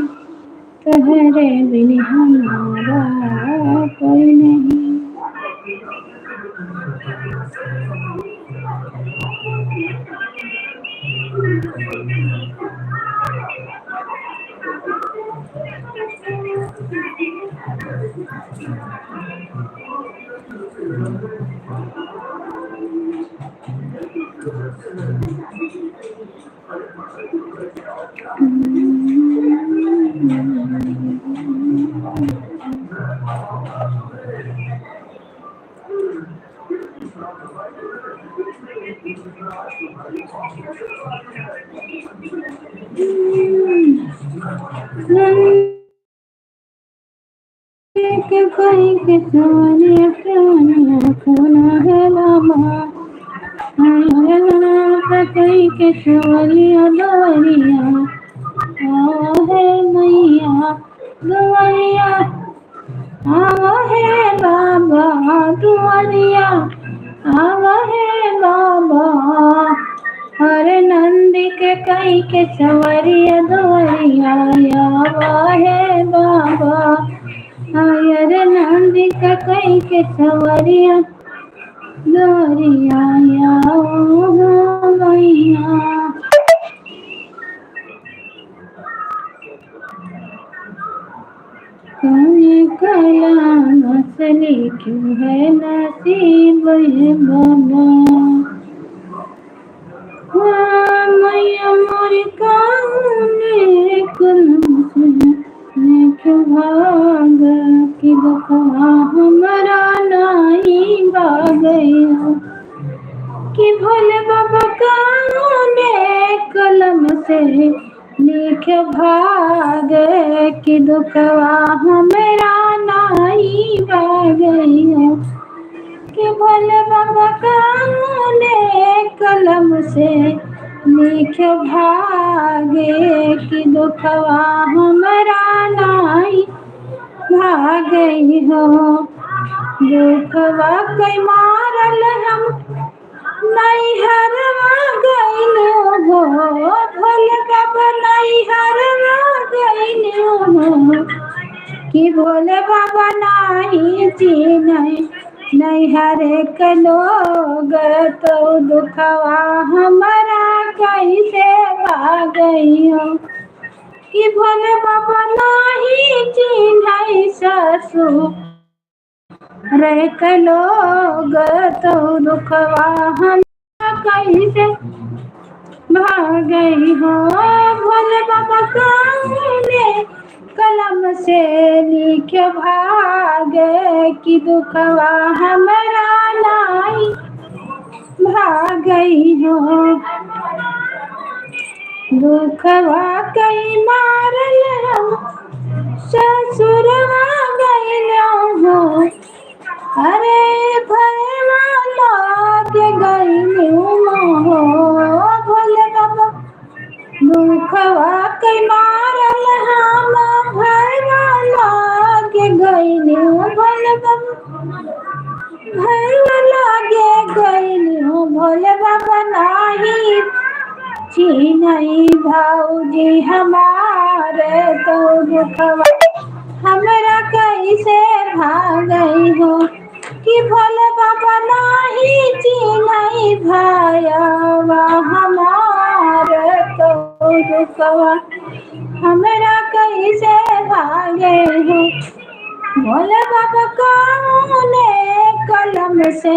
तहरे बिन हमारा कोई नहीं। के कोई के सोने खोना है बाबा, कोई के सोनिया दोरिया है मैया दुआरिया, है बाबा दुआरिया, है बाबा। हरे नंदी के कई के सवरिया दुआरिया है बाबा, हरे नंदी के कई के सवरिया दुआरिया मैया। कलाम असली क्यों है नसीब है बाबा, मैया मोरी काने कलम से क्यों भाग कि दुखवा हमारा नहीं भाग गया, कि भोले बाबा काने कलम से लिख भाग कि दुखवा हमारा नहीं भाग गया, कि भोले बाबा काने कलम से लिख भागे कि दुखवा हमारा नहीं भागे हो। दुखवा कई मारल हम नहीं हरवा गइल हो, भोले बाबा नहीं हरवा गइल हो, कि भोले बाबा नहीं चिन्ह नैहर के लोग तो दुखवा हमारा कैसे भागई हो कि भोले बाबा नाही चिन्हई ससुर के लोग तो दुखवा हमारा कैसे भागई हो भोले बाबा कौने कलम से लिख भागे कि दुखवा हमारा नहीं भागई हो दुखवा कई मारल हम ससुरवा गइल हो अरे भैया लागे गइल हो भोले बाबा दुखवा कई मारल हम भैया लागे गइल हो भोले बाबा भैया लागे गइल हो भोले बाबा नाही चिन्हई भाऊजी हमारे तो दुखवा हमरा कैसे भागई हो कि भोले बाबा नाही चिन्हई भायवा हमारे तो दुखवा हमरा कैसे भागे हो भोले बाबा कौने कलम से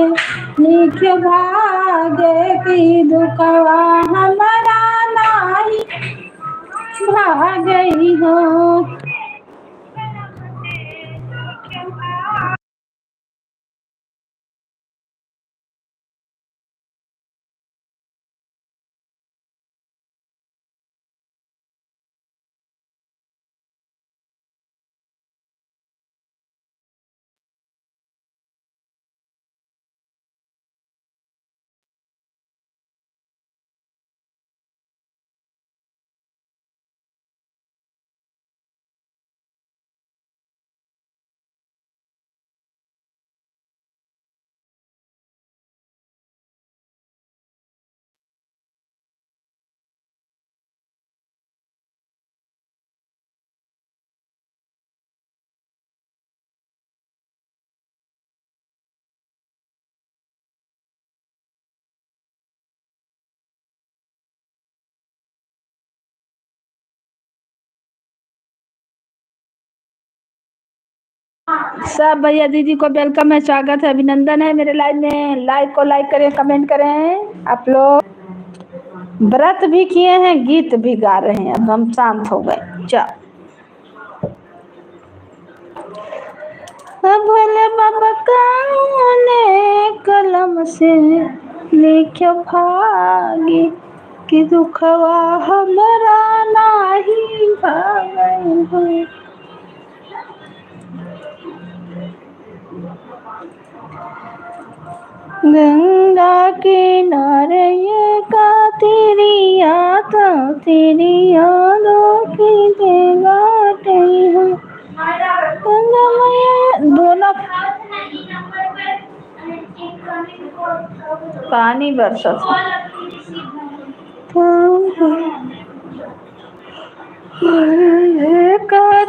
लिख भागे कि दुखवा हमारा नहीं भागई हो सब भैया दीदी को वेलकम है स्वागत है अभिनंदन है मेरे लाइव में लाइक को लाइक करें कमेंट करें आप लोग व्रत भी किए हैं गीत भी गा रहे हैं अब हम शांत हो गए चल भोले बाबा कौने कलम से लिख भागी कि दुखवा हमारा नहीं भागई हो गंगा किनारे ये का तेरी यादों की जगाते हो गंगा मैया दोनों पानी बरसा का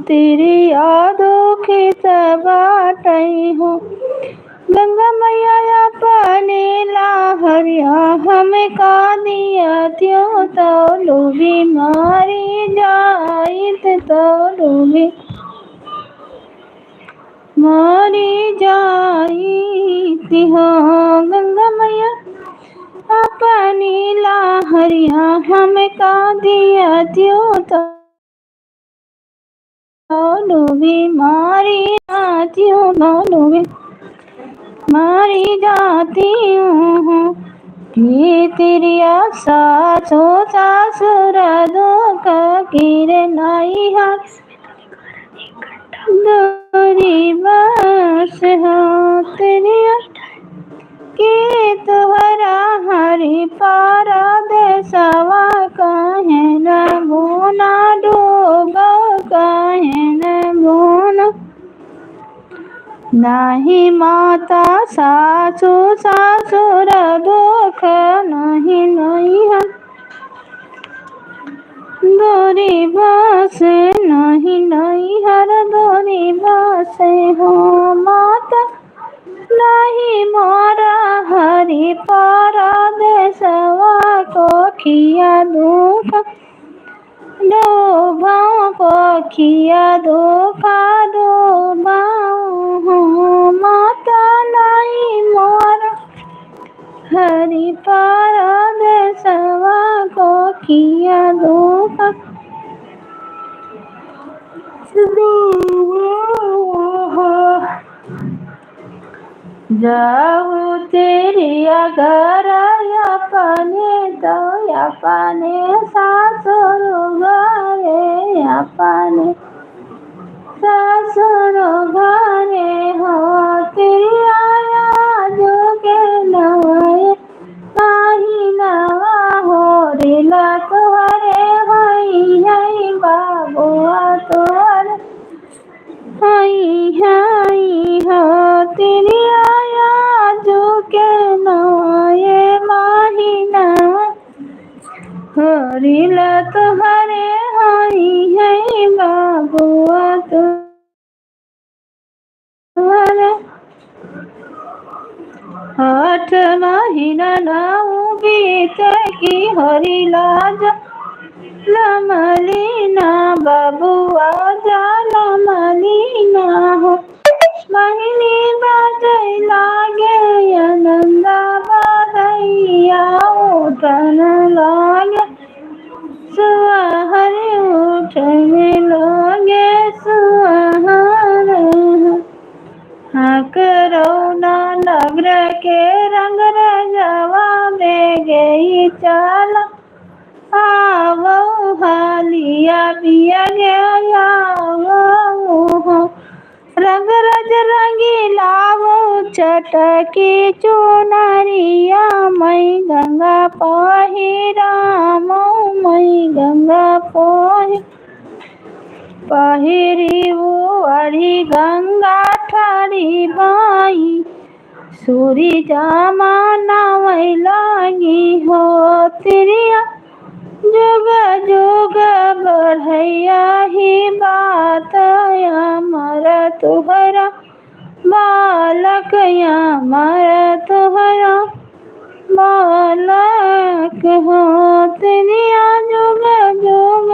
तेरी यादों की तबाटई हो गंगा मैया पानी लाहरिया हमें का दिया त्यों तो डूबी मारी जाइत तो डूबी मारी जाइत हो गंगा मैया पानी लाहरिया हमें का दिया त्यों तो डूबी मारी जातियों डूबी मारी जाती हूँ ये तेरी सासो सासुर दो का गिरे नाई दोरी बस हो तेरी के तुहरा हरी पारा देसवा कहे न भूना डूबा कहे न भूना नाही माता सासु सासुर दुख नहीं नहीं है दूरी बस नहीं नहीं हर दोनी बसे हो माता नहीं मोरा हरि पारा देशवा को खिया दुख डोबा को खिया धोखा डोबा हो माता नहीं मोरा हरि पारा देशवा को खिया धोखा जाऊ तेरी अगर अपने तो अपने सासुर घरे अपने सासुर घरे हो तेरी आया जो के नवाए माही नवा हो रिला तुहरे हई हई बाबुआ तुहरे हई हई हो तेरी आया जो के नवाए माही नवा हो रिला तुहरे हई हई बाबुआ तुहरे आठ महीना नाऊ बीत की हरी लाज लमलीना बबुआ जा लमलीना हो महीनी बाजै लागे आनंदा बधैया उठन लागे सुअहर उठन लागे सुअहर करौना नगर के रंग रजवा में गई चाल आवो हालिया पिया गया आवो रंग रज रंगी लावो चटकी चुनरिया मई गंगा पहिरामो मई गंगा पहिरी अड़ी गंगा ठाड़ी बाई सूरी जामा नावै लागी हो तिरिया जुग जुग बढ़ैया ही बात अमर तुहरा बालक अमर तुहरा बालक हो तिरिया जुग जुग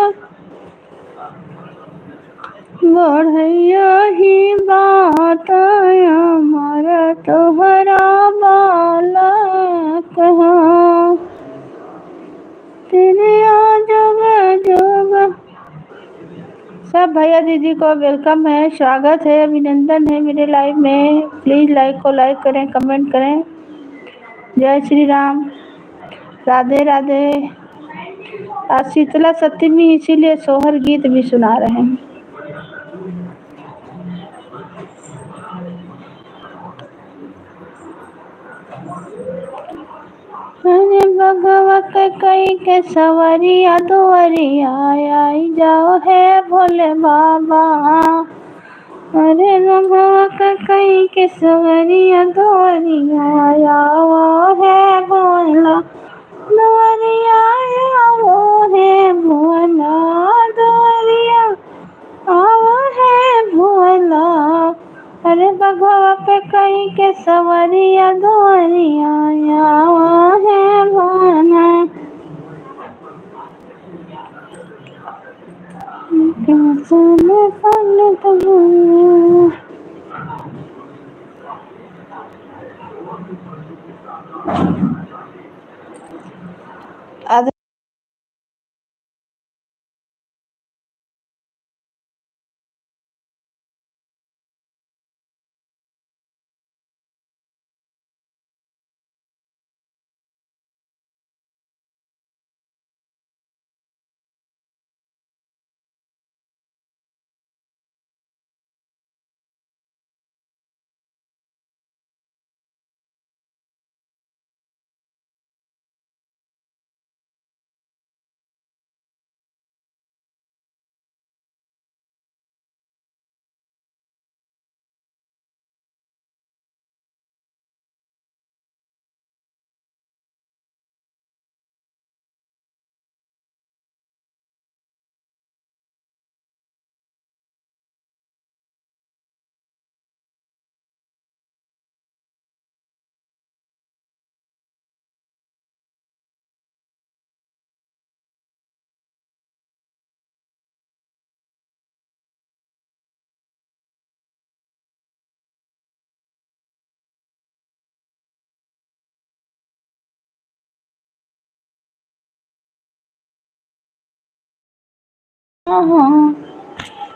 बढ़ैया ही बात अमर तुहरा बालक हो तेरे जुग जुग। सब भैया दीदी को वेलकम है, स्वागत है, अभिनंदन है मेरे लाइव में। प्लीज लाइक को लाइक करें, कमेंट करें। जय श्री राम, राधे राधे। आज शीतला सप्तमी इसीलिए सोहर गीत भी सुना रहे हैं। अरे भगवा के कई के सवरिया दुवरिया आई जाओ है भोले बाबा। अरे भगवा के कई के सवरिया दुवरिया आओ है भोला दुवरिया आओ है भोला दुवरिया आओ है भोला। अरे भगवा पे कई के सवरिया दुवरिया आओ है भोला। आधे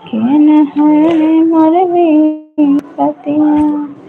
केन है मर भी पतिया।